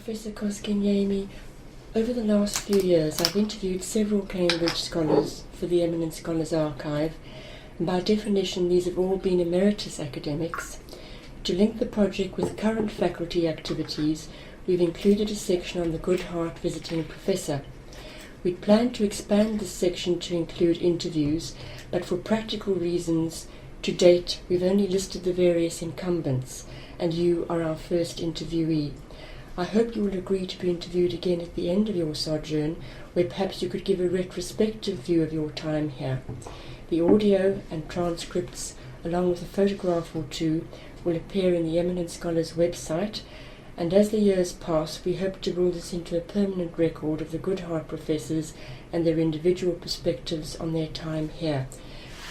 Professor Koskenniemi, over the last few years I've interviewed several Cambridge scholars for the Eminent Scholars Archive, and by definition these have all been emeritus academics. To link the project with current faculty activities, we've included a section on the Goodhart Visiting Professor. We'd planned to expand this section to include interviews, but for practical reasons, to date we've only listed the various incumbents, and you are our first interviewee. I hope you will agree to be interviewed again at the end of your sojourn, where perhaps you could give a retrospective view of your time here. The audio and transcripts, along with a photograph or two, will appear in the Eminent Scholars website, and as the years pass, we hope to build this into a permanent record of the Goodhart Professors and their individual perspectives on their time here.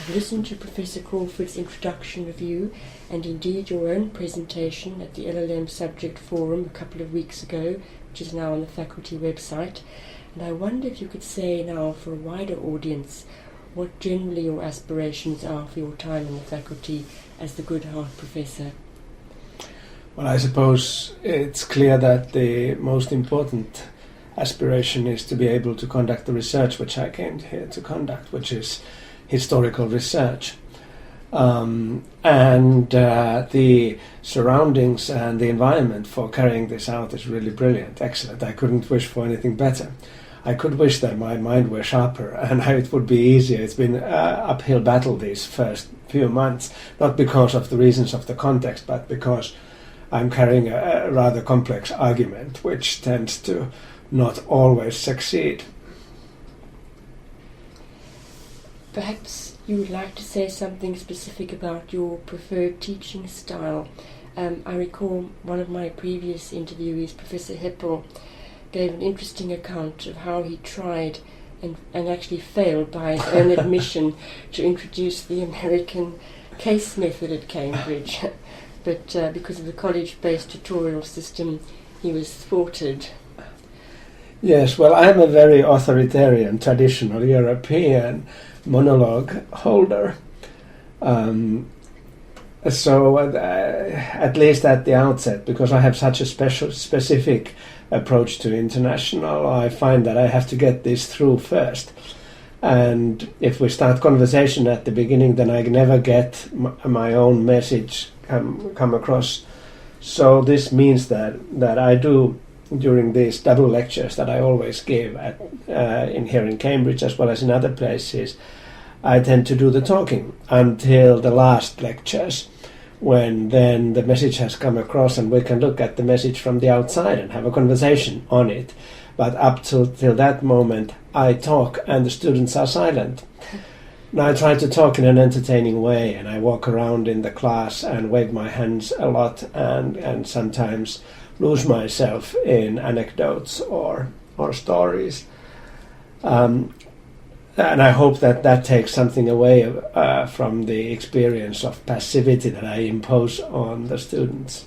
I've listened to Professor Crawford's introduction of you, and indeed your own presentation at the LLM Subject Forum a couple of weeks ago, which is now on the faculty website, and I wonder if you could say now for a wider audience what generally your aspirations are for your time in the faculty as the Goodhart Professor. Well, I suppose it's clear that the most important aspiration is to be able to conduct the research which I came here to conduct, which is historical research. The surroundings and the environment for carrying this out is really brilliant, excellent. I couldn't wish for anything better. I could wish that my mind were sharper and it would be easier. It's been an uphill battle these first few months, not because of the reasons of the context, but because I'm carrying a rather complex argument which tends to not always succeed. Perhaps you would like to say something specific about your preferred teaching style. I recall one of my previous interviewees, Professor Heppel, gave an interesting account of how he tried and actually failed by his own admission to introduce the American case method at Cambridge. But because of the college-based tutorial system, he was thwarted. Yes, well, I'm a very authoritarian, traditional European monologue holder. So at least at the outset, because I have such a specific approach to international, I find that I have to get this through first. And if we start conversation at the beginning, then I never get my own message come across. So this means that I do, during these double lectures that I always give here in Cambridge as well as in other places, I tend to do the talking until the last lectures, when then the message has come across and we can look at the message from the outside and have a conversation on it. But up till that moment, I talk and the students are silent. Now I try to talk in an entertaining way, and I walk around in the class and wave my hands a lot and sometimes lose myself in anecdotes or stories. And I hope that takes something away from the experience of passivity that I impose on the students.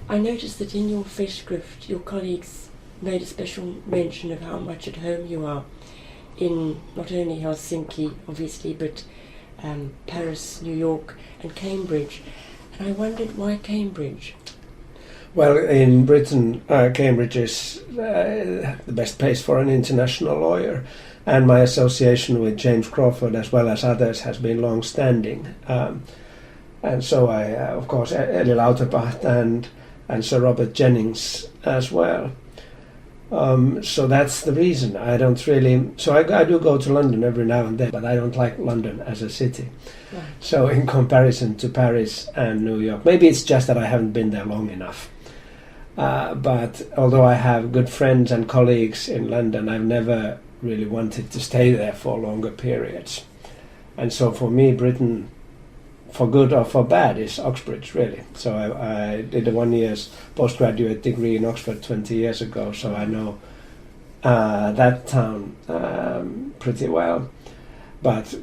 I noticed that in your Festschrift, your colleagues made a special mention of how much at home you are in not only Helsinki, obviously, but Paris, New York, and Cambridge. And I wondered, why Cambridge? Well, in Britain, Cambridge is the best place for an international lawyer, and my association with James Crawford as well as others has been long-standing. And so I, of course, Eli Lauterpacht and Sir Robert Jennings as well. So that's the reason. I don't really... So I do go to London every now and then, but I don't like London as a city. Right. So in comparison to Paris and New York, maybe it's just that I haven't been there long enough. But although I have good friends and colleagues in London, I've never really wanted to stay there for longer periods. And so for me, Britain, for good or for bad, is Oxbridge, really. So I did a 1 year's postgraduate degree in Oxford 20 years ago, so I know that town pretty well. But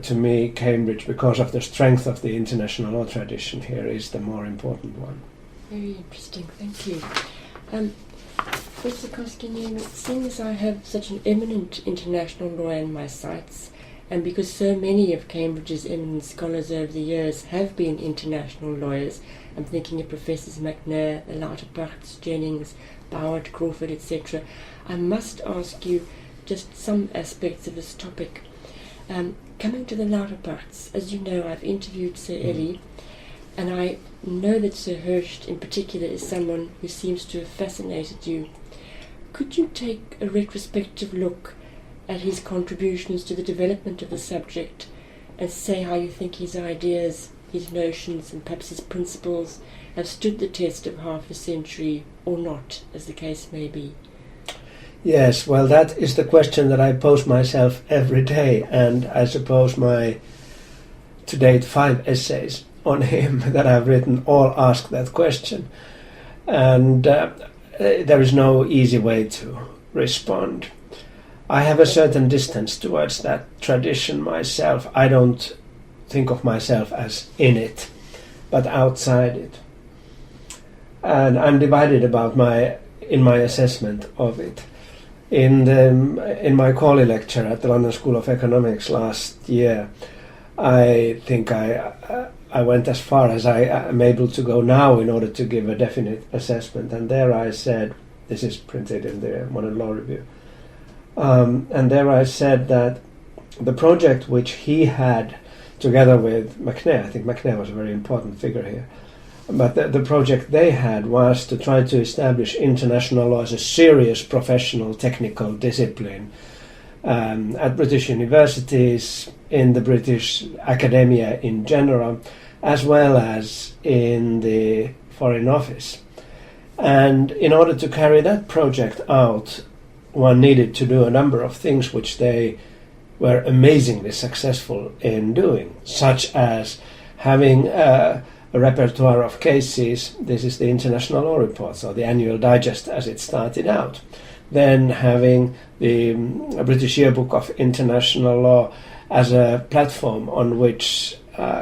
to me, Cambridge, because of the strength of the international law tradition here, is the more important one. Very interesting, thank you. Professor Koskenniemi, seeing as I have such an eminent international lawyer in my sights, And because so many of Cambridge's eminent scholars over the years have been international lawyers, I'm thinking of Professors McNair, the Lauterpachts, Jennings, Boward, Crawford, etc., I must ask you just some aspects of this topic. Coming to the Lauterpachts, as you know, I've interviewed Sir Eli, and I know that Sir Hersch in particular is someone who seems to have fascinated you. Could you take a retrospective look at his contributions to the development of the subject and say how you think his ideas, his notions and perhaps his principles have stood the test of half a century or not, as the case may be? Yes, well, that is the question that I pose myself every day, and I suppose my, to date, 5 essays on him that I've written all ask that question. And there is no easy way to respond. I have a certain distance towards that tradition myself. I don't think of myself as in it, but outside it. And I'm divided in my assessment of it. In my Corley lecture at the London School of Economics last year, I think I went as far as I am able to go now in order to give a definite assessment. And there I said, this is printed in the Modern Law Review, and there I said that the project which he had together with McNair, I think McNair was a very important figure here, but the project they had was to try to establish international law as a serious professional technical discipline at British universities, in the British academia in general, as well as in the Foreign Office. And in order to carry that project out, one needed to do a number of things which they were amazingly successful in doing, such as having a repertoire of cases. This is the International Law Reports, or the Annual Digest as it started out. Then having the British Yearbook of International Law as a platform on which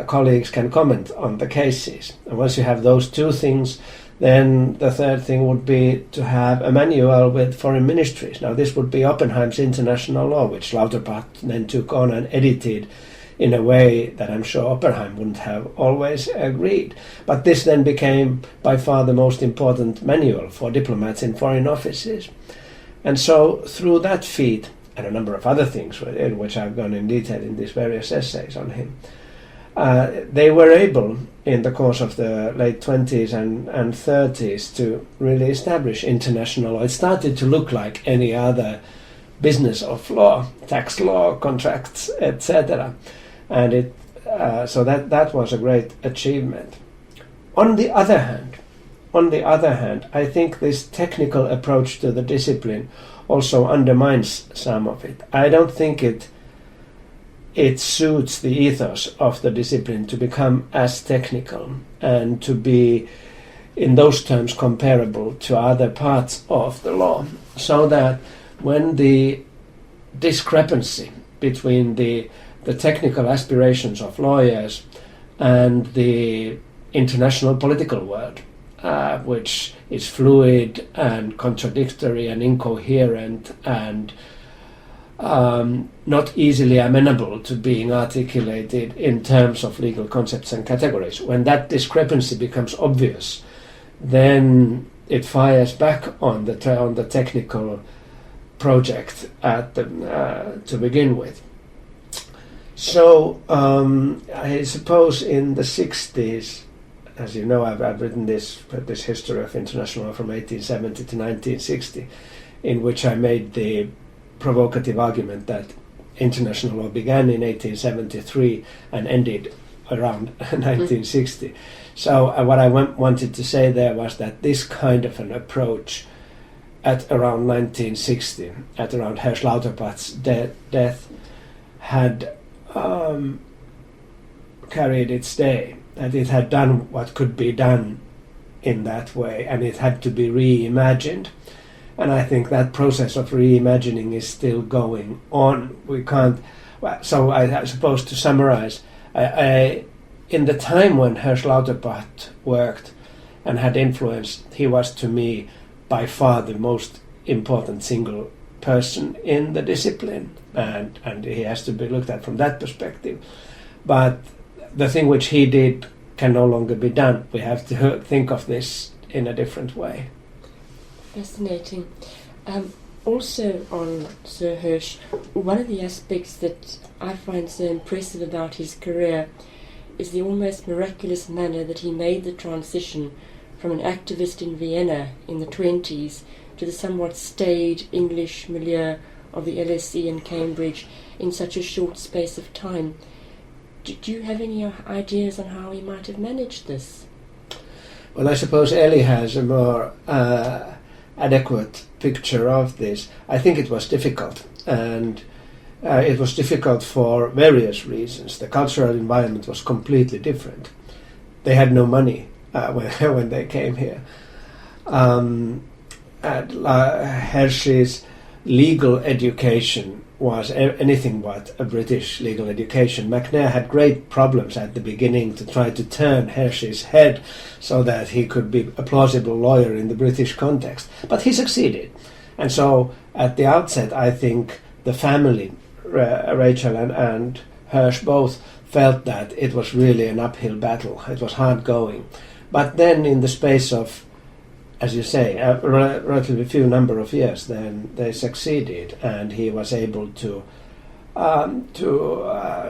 colleagues can comment on the cases. And once you have those two things, then the third thing would be to have a manual with foreign ministries. Now this would be Oppenheim's International Law, which Lauterpacht then took on and edited in a way that I'm sure Oppenheim wouldn't have always agreed. But this then became by far the most important manual for diplomats in foreign offices. And so through that feat, and a number of other things in which I've gone in detail in these various essays on him, they were able, in the course of the late 20s and 30s, to really establish international law. It started to look like any other business of law, tax law, contracts, etc. And so that was a great achievement. On the other hand, I think this technical approach to the discipline also undermines some of it. I don't think it suits the ethos of the discipline to become as technical and to be, in those terms, comparable to other parts of the law, so that when the discrepancy between the technical aspirations of lawyers and the international political world, which is fluid and contradictory and incoherent and not easily amenable to being articulated in terms of legal concepts and categories. When that discrepancy becomes obvious, then it fires back on the technical project to begin with. So I suppose in the 60s, as you know, I've written this history of international law from 1870 to 1960, in which I made the provocative argument that international law began in 1873 and ended around 1960. So what I wanted to say there was that this kind of an approach at around 1960, at around Hersch Lauterpacht's death, had carried its day, that it had done what could be done in that way, and it had to be reimagined. And I think that process of reimagining is still going on. We can't. So I suppose to summarize, in the time when Hersch Lauterpacht worked and had influence, he was to me by far the most important single person in the discipline, and he has to be looked at from that perspective. But the thing which he did can no longer be done. We have to think of this in a different way. Fascinating. Also on Sir Hersch, one of the aspects that I find so impressive about his career is the almost miraculous manner that he made the transition from an activist in Vienna in the 20s to the somewhat staid English milieu of the LSE in Cambridge in such a short space of time. Do you have any ideas on how he might have managed this? Well, I suppose Eli has a more adequate picture of this. I think it was difficult, and it was difficult for various reasons. The cultural environment was completely different. They had no money when they came here. Hersch's legal education was anything but a British legal education. McNair had great problems at the beginning to try to turn Hersch's head so that he could be a plausible lawyer in the British context. But he succeeded. And so at the outset, I think the family, Rachel and Hersch, both felt that it was really an uphill battle. It was hard going. But then in the space of, as you say, a relatively few number of years, then they succeeded, and he was able to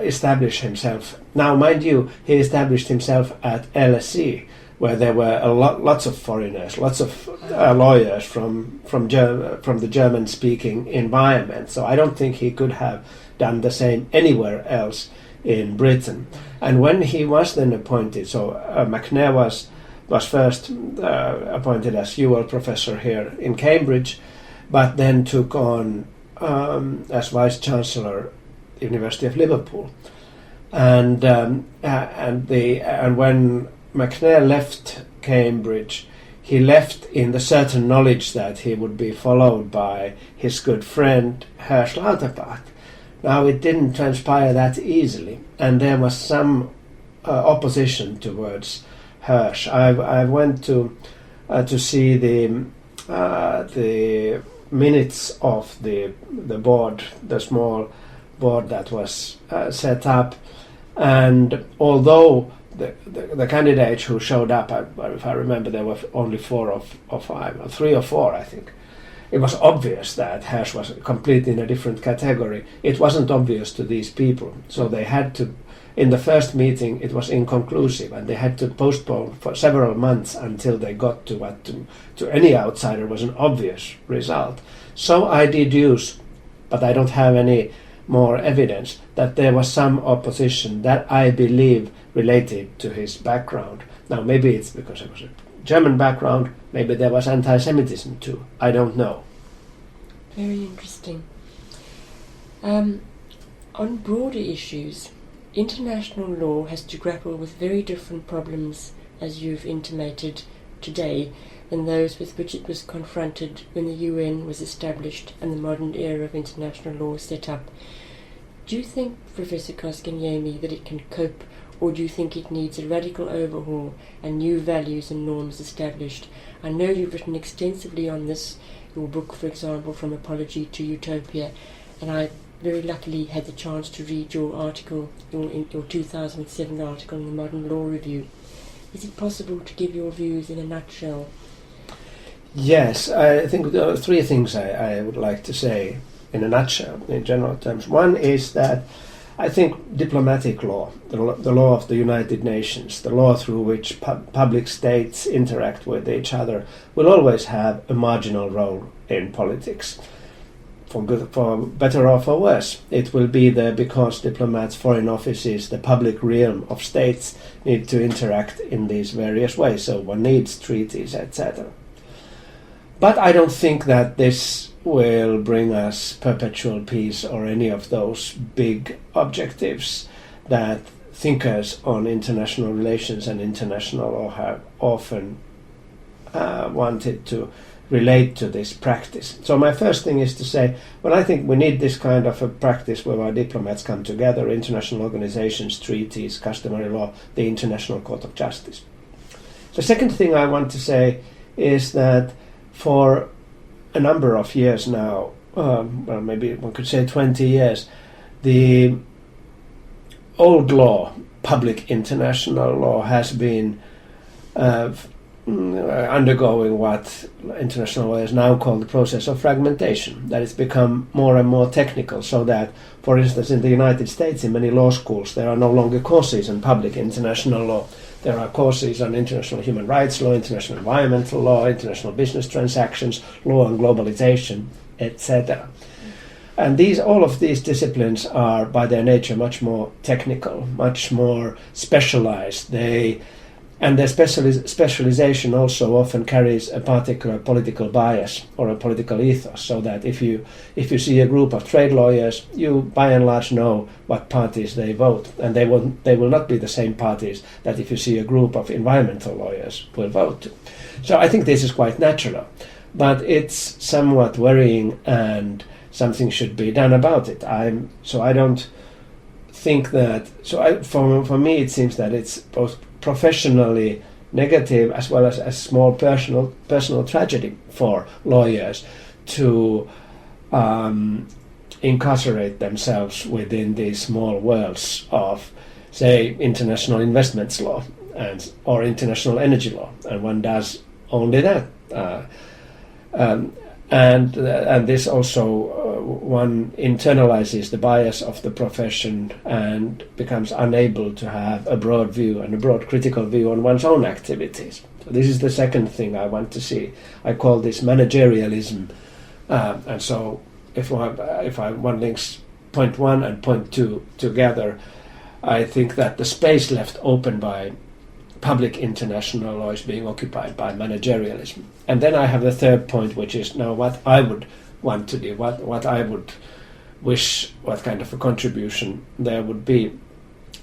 establish himself. Now, mind you, he established himself at LSE, where there were lots of foreigners, lots of lawyers from the German-speaking environment. So I don't think he could have done the same anywhere else in Britain. And when he was then appointed, so McNair was first appointed as Goodhart Professor here in Cambridge, but then took on as Vice Chancellor the University of Liverpool. And when McNair left Cambridge, he left in the certain knowledge that he would be followed by his good friend Hersch Lauterpacht. Now, it didn't transpire that easily, and there was some opposition towards Hersch. I went to see the minutes of the board, the small board that was set up, and although the candidates who showed up, if I remember, there were only 4 or 5, or 3 or 4, I think. It was obvious that Hersch was completely in a different category. It wasn't obvious to these people, so they had to. In the first meeting, it was inconclusive, and they had to postpone for several months until they got to what to any outsider was an obvious result. So I deduce, but I don't have any more evidence, that there was some opposition that I believe related to his background. Now, maybe it's because it was a German background, maybe there was anti-Semitism too. I don't know. Very interesting. On broader issues, international law has to grapple with very different problems, as you've intimated today, than those with which it was confronted when the UN was established and the modern era of international law set up. Do you think, Professor Koskenniemi, that it can cope, or do you think it needs a radical overhaul and new values and norms established? I know you've written extensively on this, your book, for example, From Apology to Utopia, and I very luckily had the chance to read your article, your 2007 article in the Modern Law Review. Is it possible to give your views in a nutshell? Yes, I think there are 3 things I would like to say in a nutshell, in general terms. One is that I think diplomatic law, the law of the United Nations, the law through which public states interact with each other, will always have a marginal role in politics. For better or for worse. It will be there because diplomats, foreign offices, the public realm of states need to interact in these various ways, so one needs treaties, etc. But I don't think that this will bring us perpetual peace or any of those big objectives that thinkers on international relations and international law have often wanted to relate to this practice. So my first thing is to say, well, I think we need this kind of a practice where our diplomats come together, international organizations, treaties, customary law, the International Court of Justice. The second thing I want to say is that for a number of years now, well, maybe one could say 20 years, the old law, public international law, has been undergoing what international lawyers now call the process of fragmentation, that it's become more and more technical, so that, for instance, in the United States, in many law schools, there are no longer courses on public international law. There are courses on international human rights law, international environmental law, international business transactions, law and globalization, etc. And all of these disciplines are, by their nature, much more technical, much more specialized. And their specialization also often carries a particular political bias or a political ethos, so that if you see a group of trade lawyers, you by and large know what parties they vote, and they will not be the same parties that if you see a group of environmental lawyers will vote to. So I think this is quite natural, but it's somewhat worrying, and something should be done about it. I don't think that. For me, it seems that it's both professionally negative as well as a small personal tragedy for lawyers to incarcerate themselves within these small worlds of, say, international investments law or international energy law, and one does only that. And this also, one internalizes the bias of the profession and becomes unable to have a broad view and a broad critical view on one's own activities. So this is the second thing I want to see. I call this managerialism. And so if one links point 1 and point 2 together, I think that the space left open by public international law is being occupied by managerialism. And then I have the third point, which is now what I would want to do, what I would wish, what kind of a contribution there would be.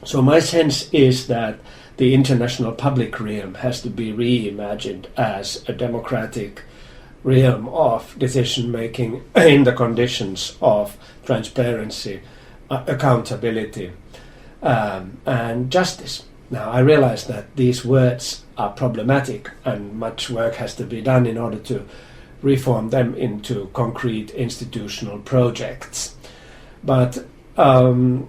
So my sense is that the international public realm has to be reimagined as a democratic realm of decision-making in the conditions of transparency, accountability, and justice. Now, I realize that these words are problematic and much work has to be done in order to reform them into concrete institutional projects. But in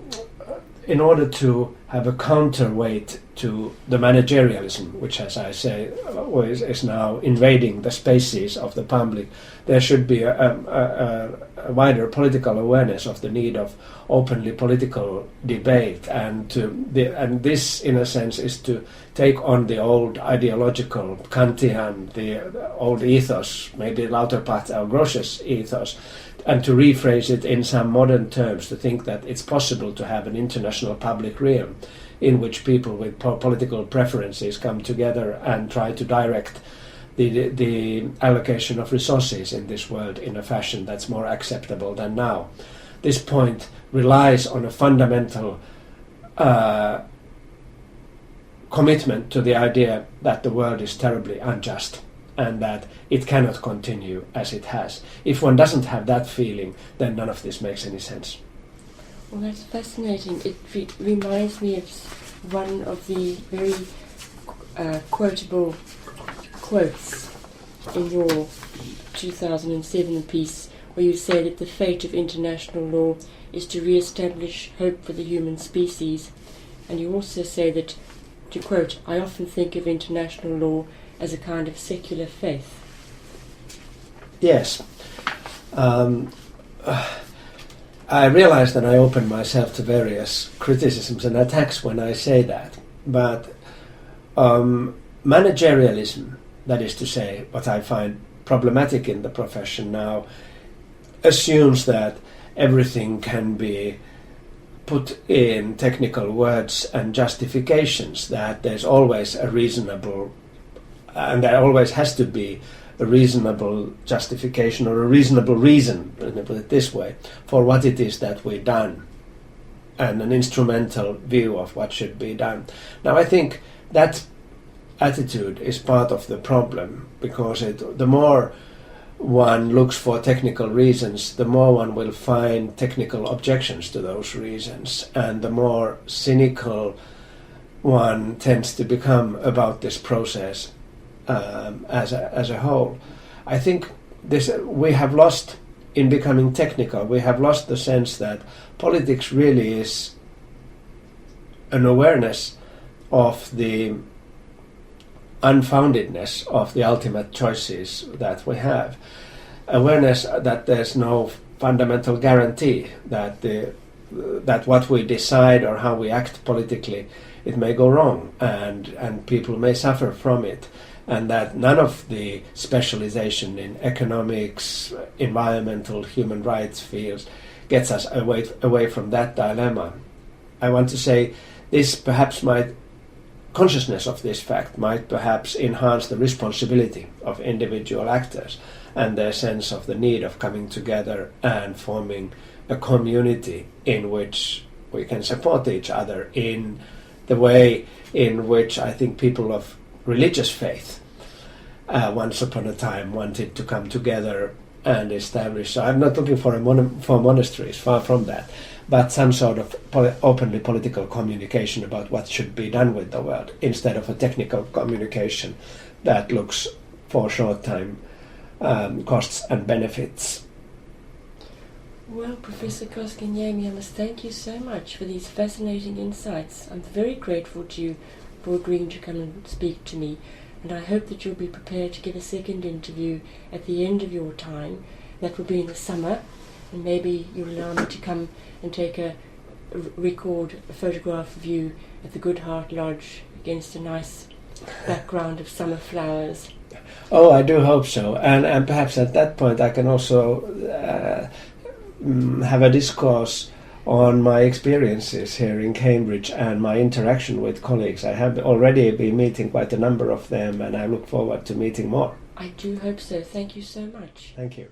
order to have a counterweight to the managerialism, which, as I say, is now invading the spaces of the public, there should be a wider political awareness of the need of openly political debate, and this, in a sense, is to take on the old ideological Kantian, the old ethos, maybe Lauterpacht or Grosch's ethos, and to rephrase it in some modern terms, to think that it's possible to have an international public realm in which people with political preferences come together and try to direct the allocation of resources in this world in a fashion that's more acceptable than now. This point relies on a fundamental commitment to the idea that the world is terribly unjust and that it cannot continue as it has. If one doesn't have that feeling, then none of this makes any sense. Well, that's fascinating. It reminds me of one of the very quotable quotes in your 2007 piece, where you say that the fate of international law is to re-establish hope for the human species. And you also say that, to quote, "I often think of international law as a kind of secular faith." Yes. I realize that I open myself to various criticisms and attacks when I say that, but managerialism, that is to say, what I find problematic in the profession now, assumes that everything can be put in technical words and justifications, that there's always a reasonable, and there always has to be a reasonable justification or a reasonable reason, let me put it this way, for what it is that we've done, and an instrumental view of what should be done. Now, I think that attitude is part of the problem, because the more one looks for technical reasons, the more one will find technical objections to those reasons, and the more cynical one tends to become about this process as a whole. I think we have lost in becoming technical, we have lost the sense that politics really is an awareness of the unfoundedness of the ultimate choices that we have. Awareness that there's no fundamental guarantee that that what we decide or how we act politically, it may go wrong and people may suffer from it, and that none of the specialization in economics, environmental, human rights fields gets us away from that dilemma. I want to say this perhaps might, consciousness of this fact might perhaps enhance the responsibility of individual actors and their sense of the need of coming together and forming a community in which we can support each other in the way in which I think people of religious faith once upon a time wanted to come together and establish. So I'm not looking for for monasteries, far from that, but some sort of openly political communication about what should be done with the world, instead of a technical communication that looks for short-time costs and benefits. Well, Professor Koskenniemi, I must thank you so much for these fascinating insights. I'm very grateful to you for agreeing to come and speak to me, and I hope that you'll be prepared to give a second interview at the end of your time. That will be in the summer, and maybe you'll allow me to come and take a photograph of you at the Goodhart Lodge against a nice background of summer flowers. Oh, I do hope so, and perhaps at that point I can also have a discourse on my experiences here in Cambridge and my interaction with colleagues. I have already been meeting quite a number of them, and I look forward to meeting more. I do hope so. Thank you so much. Thank you.